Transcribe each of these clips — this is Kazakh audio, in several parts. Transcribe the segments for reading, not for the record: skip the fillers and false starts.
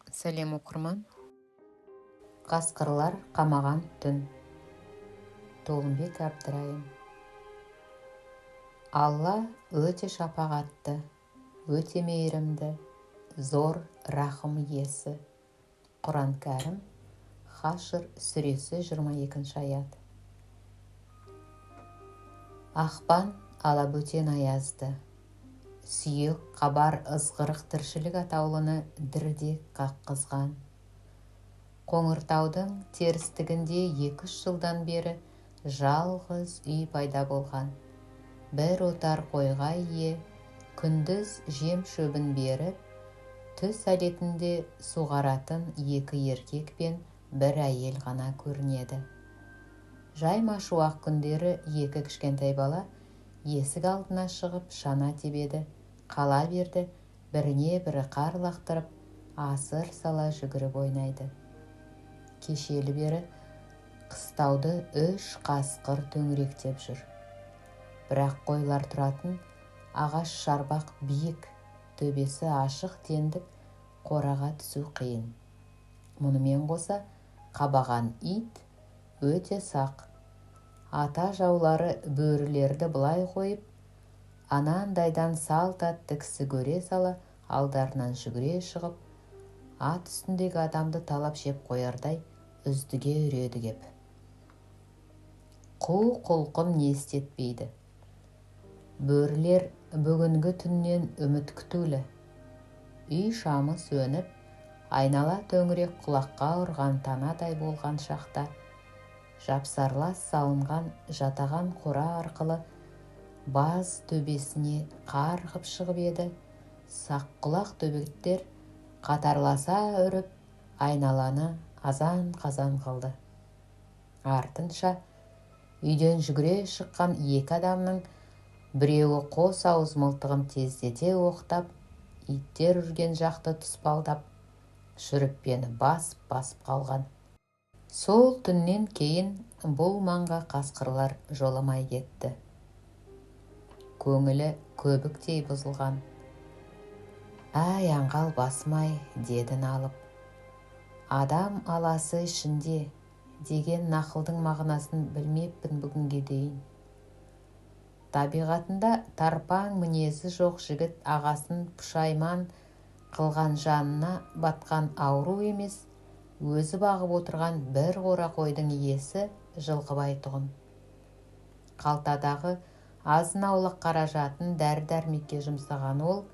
Сәлем оқырман. Қасқырлар қамаған түн. Толымбек Әбдірайым. Алла өте шапағатты, өте мейірімді, зор рахым иесі. Құран кәрім, Хашр сүресі 22 аят. Ақпан алабөтен аязды. Сүйек қабар ызғырық тіршілік атаулыны дірдек қаққызған. Қоңыртаудың терістігінде 2-3 жылдан бері жалғыз үй пайда болған. Бір отар қойға ие, күндіз жем шөбін беріп, түс әлетінде суғаратын 2 еркек пен 1 әйел ғана көрінеді. Жайма шуақ күндері 2 кішкентай бала есік алдына шығып шана тебеді, қала берді, біріне бірі қар лақтырып, асыр сала жүгіріп ойнайды. Кешелі бері қыстауды 3 қасқыр төңіректеп жүр. Бірақ қойлар тұратын ағаш шарбақ биік, төбесі ашық тендік, қораға түсу қиын. Мұнымен қоса қабаған ит өте сақ. Ата жаулары бөрілерді былай қойып, анандайдан салт атты кісі көре сала алдарынан жүгіре шығып, ат үстіндегі адамды талап жеп қоярдай үздіге үреді кеп. Қу құлқын не істетпейді. Бөрілер бүгінгі түннен үміт күтулі. Үй шамы сөніп, айнала төңірек құлаққа ұрған танадай болған шақта, жапсарлас салынған жатаған қора арқылы баз төбесіне қарғып шығып еді, саққұлақ төбеттер қатарласа үріп, айналаны азан-қазан қылды. Артынша үйден жүгіре шыққан 2 адамның біреуі қос ауыз мылтығын тездете оқтап, иттер үрген жақты тұспалдап, шүріппені басып қалған. Сол түннен кейін бұл маңға қасқырлар жоламай кетті. Көңілі көбіктей бұзылған. «Әй, аңғал басмай», деді налып. «Адам аласы ішінде» деген нақылдың мағынасын білмеппін бүгінге дейін. Табиғатында тарпаң мінезі жоқ жігіт ағасын пұшайман қылған жанына батқан ауру емес, өзі бағып отырған бір қора қойдың иесі Жылқыбайтұғын. Қалтадағы азын-аулақ қаражатын дәрі-дәрмекке жұмсаған ол,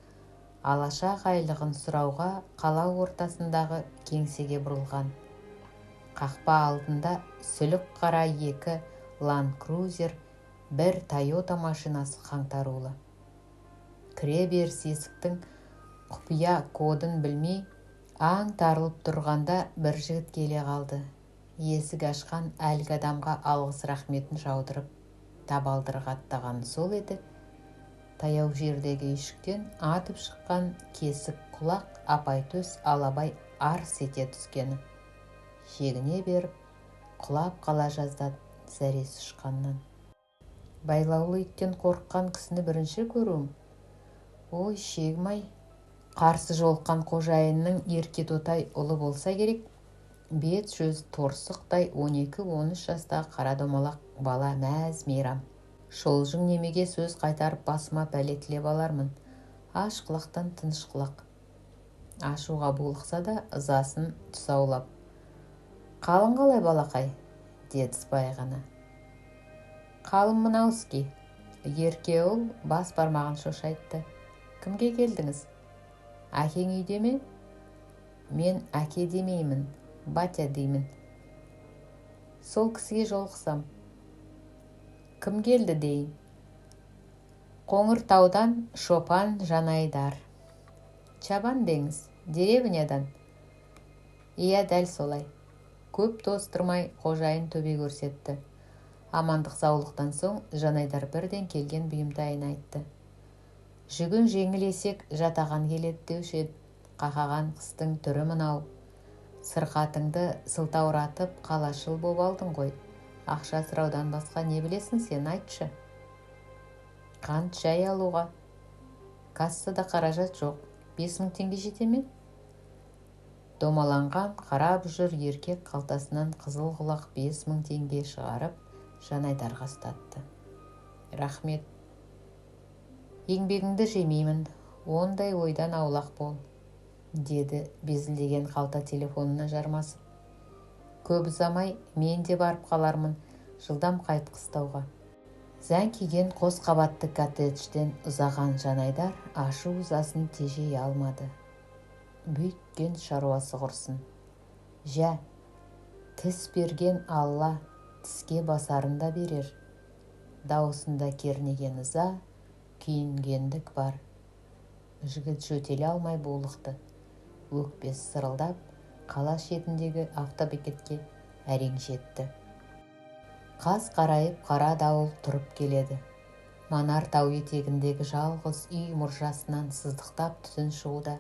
алашақ айлығын сұрауға қала ортасындағы кеңсеге бұрылған. Қақпа алдында сүлік қара 2 Land Cruiser, 1 Toyota машинасы қаңтарулы. Кіре беріс есіктің құпия кодын білмей, аң тарылып тұрғанда бір жігіт келе қалды. Есік ашқан әлгі адамға алғыс рахметін жаудырып, табалдырға аттаған сол еді, таяу жердегі үйшіктен атып шыққан кесік құлақ апайтөс алабай арс ете түскені. Шегіне беріп, құлап қала жаздады зәресі ұшқаннан. Байлаулы иттен қорыққан кісіні бірінші көруім. Ой, шегім-ай, қарсы жолыққан қожайынның еркетотай ұлы болса керек, бет жүз торсықтай 12-13 жастағы қара домалақ бала мәз мейрам. Шолжың немеге сөз қайтарып басыма пәлетілеп алармын. Аш құлақтан тыныш құлақ. Ашуға булықса да ызасын тұсаулап. «Қалың қалай балақай?» деді сыпайы ғана. «Қалың мынауски», ерке ұл бас бармағын шошайтты. «Кімге келдіңіз? Әкең үйде ме?» «Мен әке демеймін, батя деймін». «Сол кісіге жолықсам». «Кім келді дейін?» «Қоңыртаудан Шопан Жанайдар». «Чабан деңіз, деревнядан?» «Ия, дәл солай». Көп тостырмай қожайын төбе көрсетті. Амандық саулықтан соң Жанайдар бірден келген бұйымтайын айтты. «Жүгін жеңіл есек жатаған келеді деуші еді. Қақаған қыстың түрі мынау. Сырқатыңды сылтауратып қалашыл боп алдың ғой. Ақша сұраудан басқа не білесің сен, айтшы?» «Қант жай алуға». «Кассада қаражат жоқ. 5000 теңге жете ме?» Домаланған қарап жүр еркек қалтасынан қызыл құлақ 5.000 теңге шығарып Жанайдарға ұстатты. Рахмет. Еңбегіңді жемеймін, ондай ойдан аулақ бол, деді безілдеген қалта телефонына жармасып. Көп ұзамай мен де барып қалармын, жылдам қайт қыстауға. Зәңкиген қос қабатты коттеджден ұзаған Жанайдар ашу-ызасын тежей алмады. Бүйткен шаруасы құрсын. Жә, тіс берген Алла тіске басарын да берер. Даусында кернеген ыза, күйінгендік бар. Жігіт жөтеле алмай булықты. Өкпесі сырылдап, қала шетіндегі автобекетке әрең жетті. Қас қарайып қара дауыл тұрып келеді. Манар тау етегіндегі жалғыз үй мұржасынан сыздықтап түтін шығуда.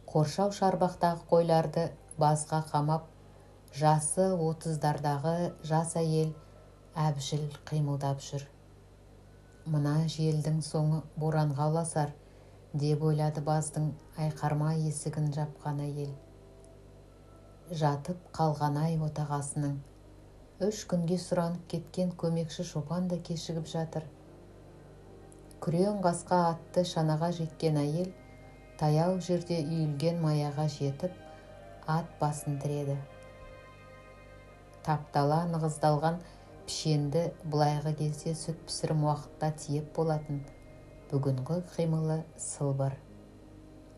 Қоршау шарбақтағы қойларды базға қамап, жасы 30-дардағы жас әйел әбжіл қимылдап жүр. Мына желдің соңы боранға ұласар, деп ойлады баздың айқарма есігін жапқан әйел. Жатып қалған ай отағасының 3 күнге сұранып кеткен көмекші шопан да кешігіп жатыр. Күрең қасқа атты шанаға жеткен әйел таяу жерде үйілген маяға жетіп, ат басын тіреді. Таптала нығыздалған пішенді бұлайғы кезде сүт пісірім уақытта тиеп болатын. Бүгінгі қимылы сылбыр.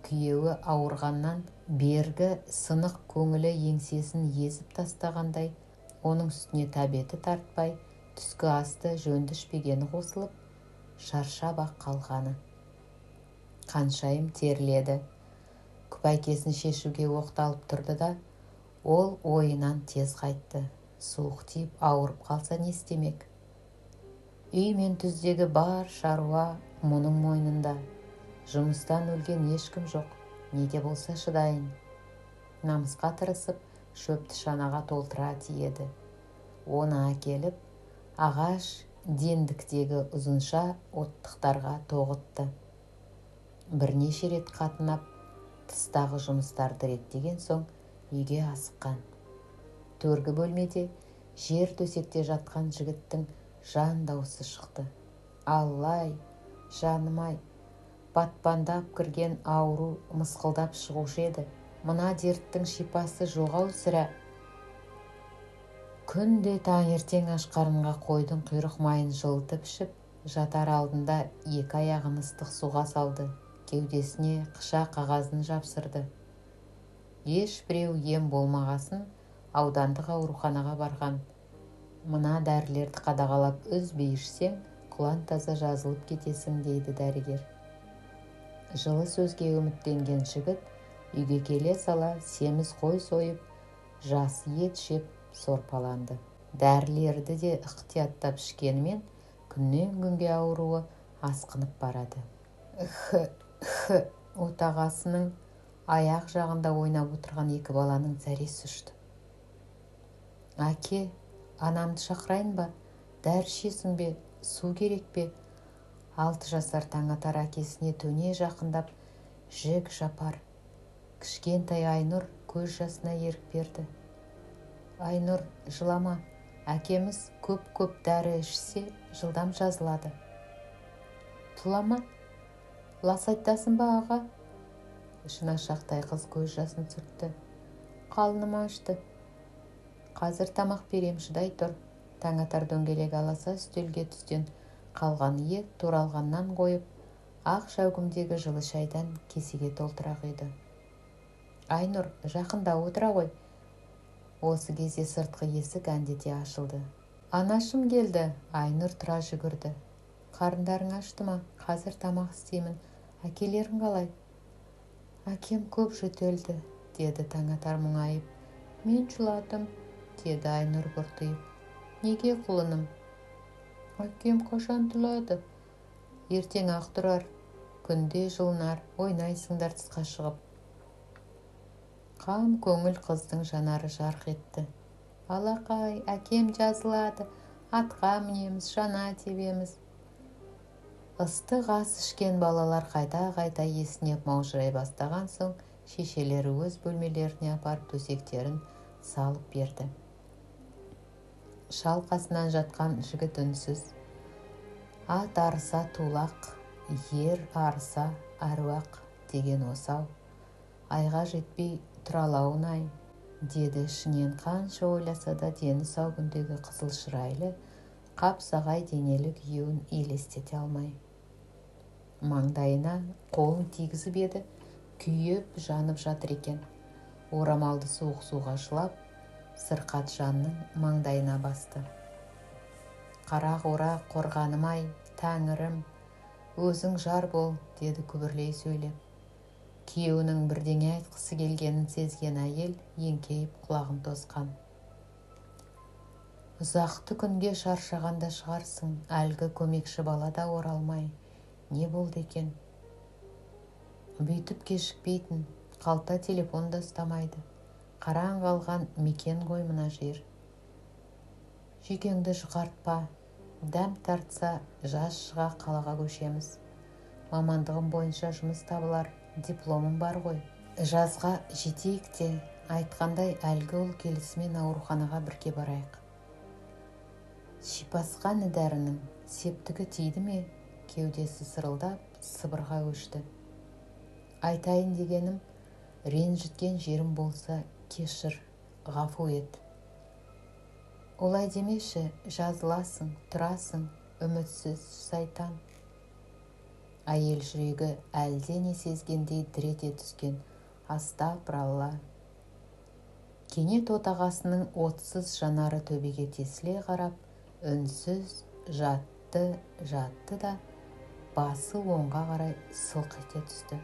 Күйеуі ауырғаннан бергі сынық көңілі еңсесін езіп тастағандай, оның үстіне тәбеті тартпай, түскі асты жөнді ішпегені қосылып, шаршап ақ қалғаны. Қаншайым теріледі. Күпәйкесін шешуге оқталып тұрды да, ол ойынан тез қайтты. Суық тиіп ауырып қалса не істемек? Үй мен түздегі бар шаруа мұның мойнында. Жұмыстан өлген ешкім жоқ, неде болса шыдайын. Намысқа тырысып, шөпті шанаға толтыра тиеді. Оны әкеліп, ағаш дендіктегі ұзынша оттықтарға тоғытты. Бірнеше рет қатынап, тыстағы жұмыстарды реттеген соң үйге асыққан. Төргі бөлмеде жер төсекте жатқан жігіттің жан даусы шықты. Аллай, жаным-ай, батпандап кірген ауру мысқылдап шығушы еді. Мына дерттің шипасы жоғау сірә. Күнде таңертең аш қарынға қойдың құйрық майын жылытып ішіп, жатар алдында 2 аяғын ыстық суға салды. Кеудесіне қыша қағазын жапсырды. Ешбіреу ем болмағасын аудандық ауруханаға барған. Мына дәрілерді қадағалап үзбей ішсең, құлан таза жазылып кетесің, дейді дәрігер. Жылы сөзге үміттенген жігіт үйге келе сала семіз қой сойып, жасы ет жеп сорпаланды. Дәрілерді де ықтияттап ішкенімен күннен күнге ауруы асқынып барады. Отағасының аяқ жағында ойнап отырған 2 баланың зәресі ұшты. Әке, анамды шақырайын ба? Дәрі ішесің бе? Су керек пе? 6 жасар Таңатар әкесіне төне жақындап, жік жапар. Кішкентай Айнұр көз жасына ерік берді. Айнұр, жылама. Әкеміз көп дәрі ішсе, жылдам жазылады. Тұлама? Лас айтасың ба, аға? Шынашақтай қыз көз жасын сүртті. Қалыным ашты. Қазір тамақ берем, шыдай тұр. Таңатар дөңгелек аласа үстелге түстен қалған ет туралғаннан қойып, ақ шәугімдегі жылы шайдан кесеге толтыра құйды. Айнұр, жақында отыра ғой. Осы кезде сыртқы есік әндете ашылды. Анашым келді. Айнұр тұра жүгірді. Қарындарың ашты ма? Қазір тамақ істеймін. Әкелерің қалай? Әкем көп жөтелді, деді Таңатар мұңайып. Мен жыладым, деді Айнұр бұртиып. Неге құлыным? Әкем қашан тұлады? Ертең ақ тұрар, күнде жылынар, ойнайсыңдар тысқа шығып. Қам көңіл қыздың жанары жарқ етті. Алақай, әкем жазылады, атқа мінеміз, шана тебеміз. Ыстық ас ішкен балалар қайта есінеп маужырай бастаған соң, шешелері өз бөлмелеріне апарып төсектерін салып берді. Шал қасынан жатқан жігіт үнсіз. Ат арыса тулақ, ер арыса әруақ деген осау. Айға жетпей тұралауын-ай, деді ішінен. Қанша ойласа да дені сау күндегі қызыл шырайлы, қапсағай денелі күйеуін елестете алмай. Маңдайына қолын тигізіп еді, күйіп жанып жатыр екен. Орамалды суық суға шылап, сырқат жанның маңдайына басты. Қара қора қорғаным-ай, тәңірім, өзің жар бол, деді күбірлей сөйлеп. Күйеуінің бірдеңе айтқысы келгенін сезген әйел еңкейіп құлағын тосқан. Ұзақты күнге шаршағанда шығарсың, әлгі көмекші бала да оралмай. Не болды екен? Бүйтіп кешікпейтін, қалта телефон да ұстамайды. Қараң қалған мекен ғой мына жер. Жүйкеңді жұқартпа, дәм тартса жаз шыға қалаға көшеміз. Мамандығым бойынша жұмыс табылар, дипломым бар ғой. Жазға жетейік те, айтқандай әлгі ұл келісімен ауруханаға бірге барайық. Шипасқан дәрінің септігі тиді ме? Кеудесі сырылдап, сыбырға өшті. Айтайын дегенім, ренжіткен жерім болса, кешір, ғафу ет. Олай демеші, жазыласың, тұрасың, үмітсіз сайтан. Әйел жүрегі әлде не сезгендей дір ете түскен. Астапыралла. Кенет отағасының отсыз жанары төбеге тесіле қарап, үнсіз жатты да, басы оңға қарай сылқ ете түсті.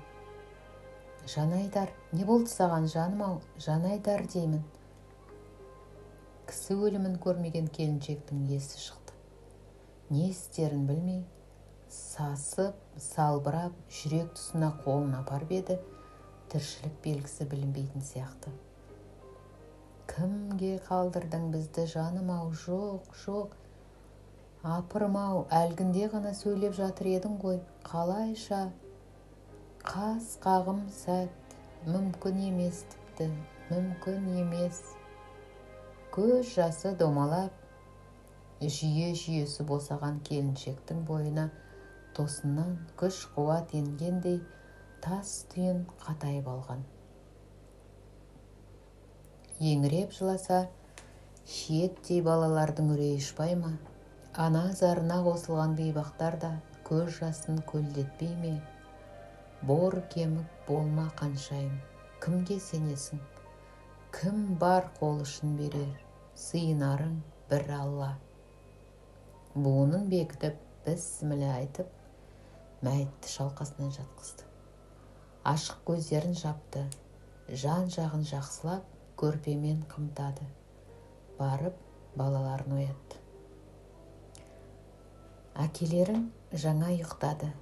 Жанайдар, не болды саған жаным-ау? Жанайдар деймін. Кісі өлімін көрмеген келіншектің есі шықты. Не істерін білмей, сасып, салбырап, жүрек тұсына қолын апарып еді, тіршілік белгісі білінбейтін сияқты. Кімге қалдырдың бізді жаным-ау? Жоқ. Апырым-ау, әлгінде ғана сөйлеп жатыр едің ғой. Қалайша? Қас қағым сәт, мүмкін емес тіпті, мүмкін емес. Көз жасы домалап, жүйесі босаған келіншектің бойына тосыннан күш қуат енгендей тас түйін қатайып алған. Еңіреп жыласа, шиеттей балалардың үрейі ұшпай ма? Ана зарына қосылған бейбақтар да көз жасын көлдетпей ме? Бор кемік болма қаншайым, кімге сенесің? Кім бар қол ұшын берер, сыйынарың бір Алла. Буынын бекітіп, бісміллә айтып, мәйітті шалқасынан жатқызды. Ашық көздерін жапты, жан жағын жақсылап, көрпемен қымтады. Барып, балаларын оятты. Әкелерің жаңа ұйықтады,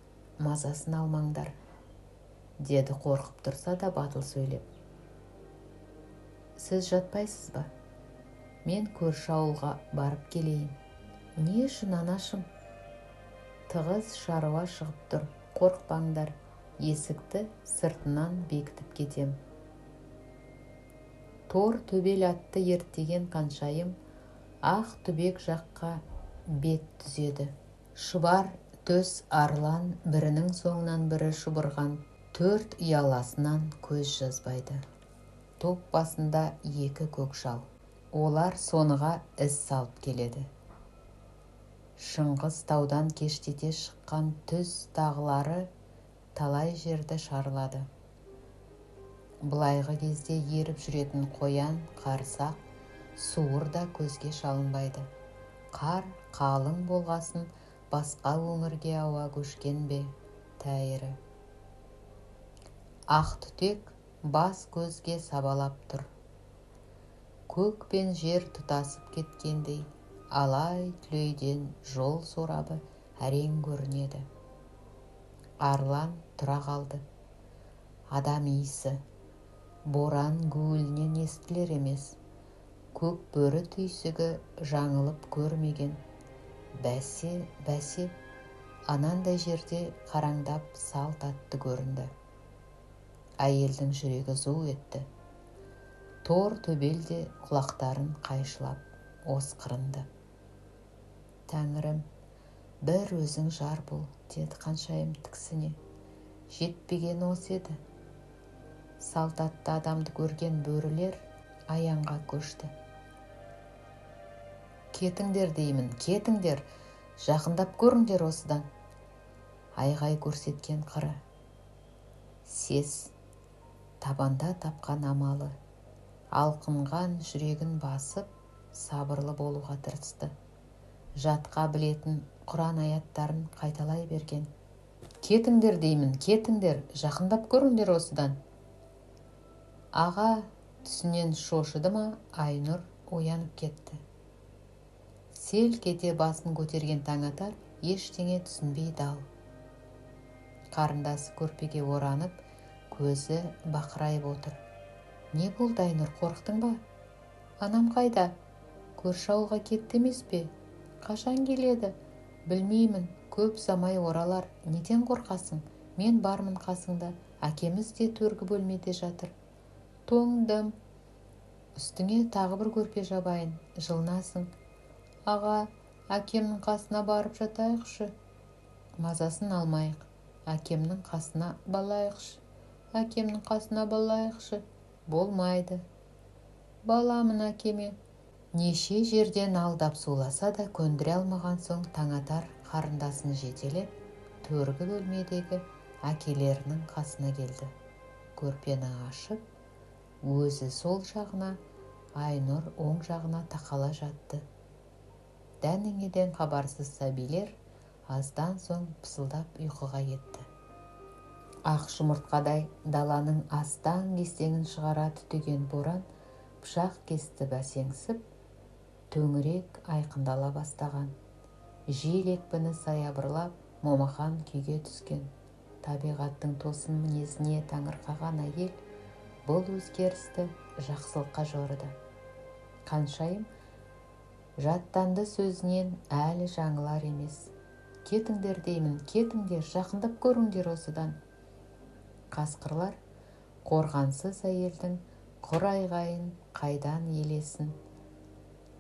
мазасын алмаңдар, деді қорқып тұрса да батыл сөйлеп. Сіз жатпайсыз ба? Мен көрші ауылға барып келейін. Не үшін анашым? Тығыз шаруа шығып тұр, қорқпаңдар, есікті сыртынан бекітіп кетем. Тор төбел атты ертеген қаншайым ақ түбек жаққа бет түзеді. Шұбар төс арлан бірінің соңынан бірі шұбырған төрт ұяласынан көз жазбайды. Топ басында екі көкшал. Олар соныға із салып келеді. Шыңғыс таудан кештете шыққан түз тағылары талай жерді шарлады. Былайғы кезде еріп жүретін қоян, қарсақ, суыр да көзге шалынбайды. Қар қалың болғасын, басқа өңірге ауа көшкен бе, тәйірі. Ақ түтек бас көзге сабалап тұр. Көк пен жер тұтасып кеткендей, алай түлейден жол сорабы әрең көрінеді. Арлан тұра қалды. Адам иісі, боран гуілінен естілер емес. Көк бөрі түйсігі жаңылып көрмеген. Бәсе, анандай жерде қараңдап салт атты көрінді. әйелдің жүрегі зу етті. Тор төбел де құлақтарын қайшылап осқырынды. Тәңірім, бір өзің жар бол, деді Қаншайым тіксіне. Жетпеген осы еді. Салт атты адамды көрген бөрілер аяңға көшті. Кетіңдер деймін, кетіңдер, жақындап көріңдер осыдан. Айғай көрсеткен қыры. Сес, табанда тапқан амалы, алқынған жүрегін басып, сабырлы болуға тырысты. Жатқа білетін Құран аяттарын қайталай берген. Кетіңдер деймін, кетіңдер, жақындап көріңдер осыдан. Аға түсінен шошыды ма, Айнұр оянып кетті. Селк ете басын көтерген Таңатар ештеңе түсінбей дал. Қарындасы көрпеге оранып, көзі бақырайып отыр. Не болды, Айнұр, қорықтың ба? Анам қайда? Көрші ауылға кетті емес пе? Қашан келеді? Білмеймін, көп замай оралар. Неден қорқасың? Мен бармын қасыңда. Әкеміз де төргі бөлмеде жатыр. Тоңдым. Үстіңе тағы бір көрпе жабайын, жылынасың. Аға, әкемнің қасына барып жатайықшы. Мазасын алмайық. Әкемнің қасына балайықшы. Әкемнің қасына балайықшы. Болмайды. Баламын әкеме. Неше жерден алдап суласа да көндіре алмаған соң Таңатар қарындасын жетелеп, төргі бөлмедегі әкелерінің қасына келді. Көрпені ашып, өзі сол жағына, Айнұр оң жағына тақала жатты. Дәнеңеден хабарсыз сәбилер аздан соң пысылдап ұйқыға кетті. Ақ жұмыртқадай даланың астан кестеңін шығара түтеген боран пышақ кесті бәсеңсіп, төңірек айқындала бастаған. Жел екпіні саябырлап, момақан күйге түскен. Табиғаттың тосын мінезіне таңырқаған әйел бұл өзгерісті жақсылыққа жорыды. Қаншайым жаттанды сөзінен әлі жаңылар емес. Кетіңдер деймін, кетіңдер, жақындап көріңдер осыдан. Қасқырлар қорғансыз әйелдің құр айғайын қайдан елесін.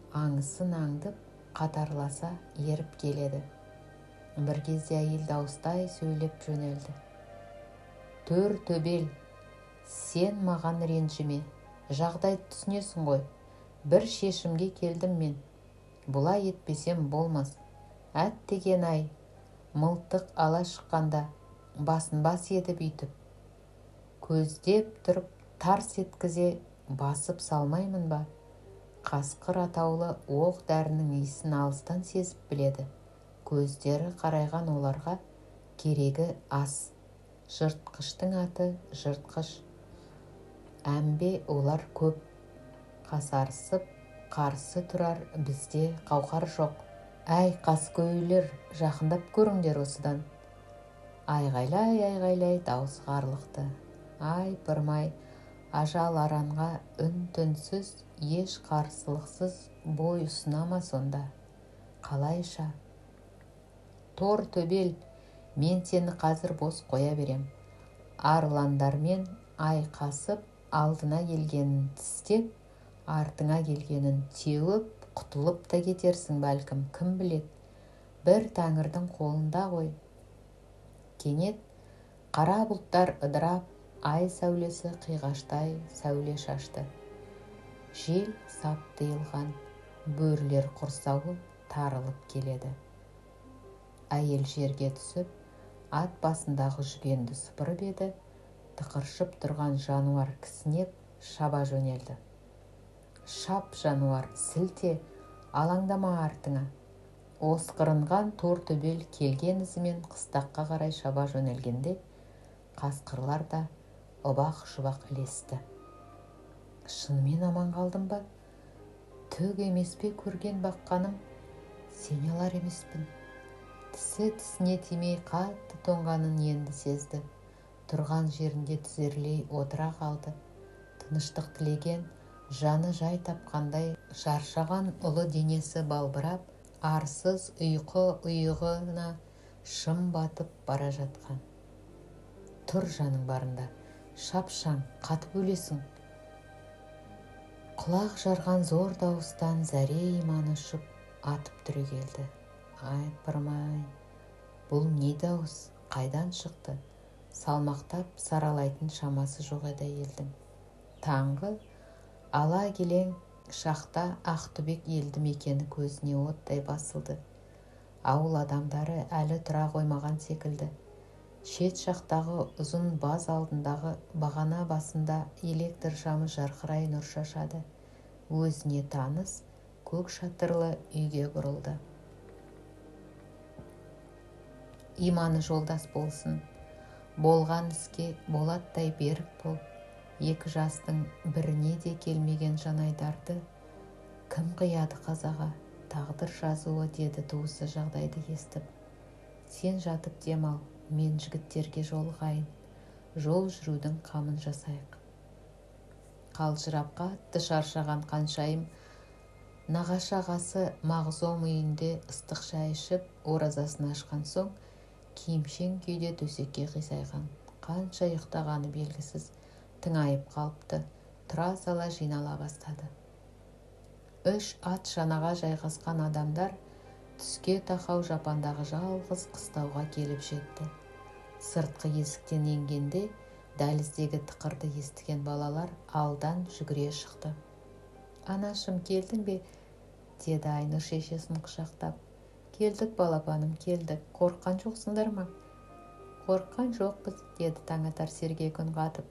Аңысын аңдып, қатарласа еріп келеді. Бір кезде әйел дауыстай сөйлеп жөнелді. Төр төбел, сен маған ренжіме, жағдайды түсінесің ғой. Бір шешімге келдім мен. Бұлай етпесем болмас. Әттеген ай, мылтық ала шыққанда басын бас еді бүйтіп. Көздеп тұрып тарс еткізе басып салмаймын ба? Қасқыр атаулы оқ дәрінің иісін алыстан сезіп біледі. Көздері қарайған оларға керегі ас. Жыртқыштың аты жыртқыш. Әмбе олар көп. Қасарысып, қарсы тұрар бізде қауқар жоқ. Әй, қаскөйлер, жақындап көріңдер осыдан. Айғайлай дауыс қарлықты. Ай, пырмай, ажал аранға үн-түнсіз, еш қарсылықсыз бой ұсынама сонда. Қалайша? Тор төбел, мен сені қазір бос қоя берем. Арландармен айқасып, алдына келгенін тістеп, артыңа келгенін теуіп, құтылып та кетерсің бәлкім, кім білет. Бір тәңірдің қолында ғой. Кенет қара бұлттар ыдырап, ай сәулесі қиғаштай сәуле шашты. Жел сап тыйылған, бөрілер құрсауы тарылып келеді. Әйел жерге түсіп, ат басындағы жүгенді сыпырып еді, тықыршып тұрған жануар кісінеп шаба жөнелді. Шап, жануар, сілте, алаңдама артыңа. Осқырынған тор төбел келген ізімен қыстаққа қарай шаба жөнелгенде, қасқырлар да ұбақ-шұбақ ілесті. Шынымен аман қалдым ба? Түк емес пе көрген баққаным? Сене алар емеспін. Тісі тісіне тимей қатты тоңғанын енді сезді. Тұрған жерінде тізерлей отыра қалды. Тыныштық тілеген, жаны жай тапқандай шаршаған ұлы денесі балбырап, арсыз ұйқы ұйығына шым батып бара жатқан. Тұр жаның барында, шапшаң қатып өлесің. Құлақ жарған зор дауыстан зәре-иманы ұшып, атып түрегелді. Айпырмай, бұл не дауыс, қайдан шықты? Салмақтап саралайтын шамасы жоқ еді әйелдің. Таңғы ала келең шақта Ақтүбек елді мекені көзіне оттай басылды. Ауыл адамдары әлі тұра қоймаған секілді. Шет жақтағы ұзын баз алдындағы бағана басында электр шамы жарқырай нұр шашады. Өзіне таныс көк шатырлы үйге бұрылды. Иманы жолдас болсын. Болған іске болаттай берік бол. Екі жастың біріне де келмеген жанайдарды кім қияды қазаға? Тағдыр жазуы, деді туысы жағдайды естіп. Сен жатып демал, мен жігіттерге жолығайын. Жол жүрудің қамын жасайық. Қалжырап қатты шаршаған Қаншайым нағашы ағасы Мағзом үйінде ыстық шай ішіп, оразасын ашқан соң, киімшең күйде төсекке қисайған. Қанша ұйықтағаны белгісіз, тыңайып қалыпты. Тұра сала жинала бастады. 3 ат шанаға жайғасқан адамдар түске тақау жапандағы жалғыз қыстауға келіп жетті. Сыртқы есіктен енгенде дәліздегі тықырды естіген балалар алдан жүгіре шықты. Анашым, келдің бе? Деді Айнұр шешесін құшақтап. Келдік балапаным, келдік. Қорыққан жоқсыңдар ма? Қорыққан жоқпыз, деді Таңатар Сергей күн қатып.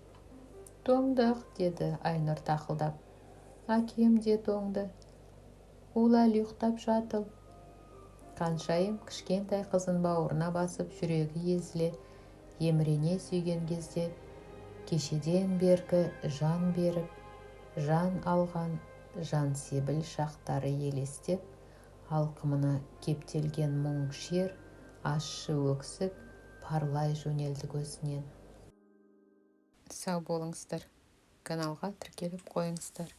Тоңдық, деді Айнұр тақылдап. Әкем де тоңды. Ол әлі ұйықтап жатыр. Қаншайым кішкентай қызын бауырына басып, жүрегі езіле, емірене сүйген кезде кешеден бергі жан беріп, жан алған жан себіл шақтары елестеп, алқымына кептелген мұң шер, ащы өксік парлай жөнелді көзінен. Сау болыңыздар. Каналға тіркеліп қойыңыздар.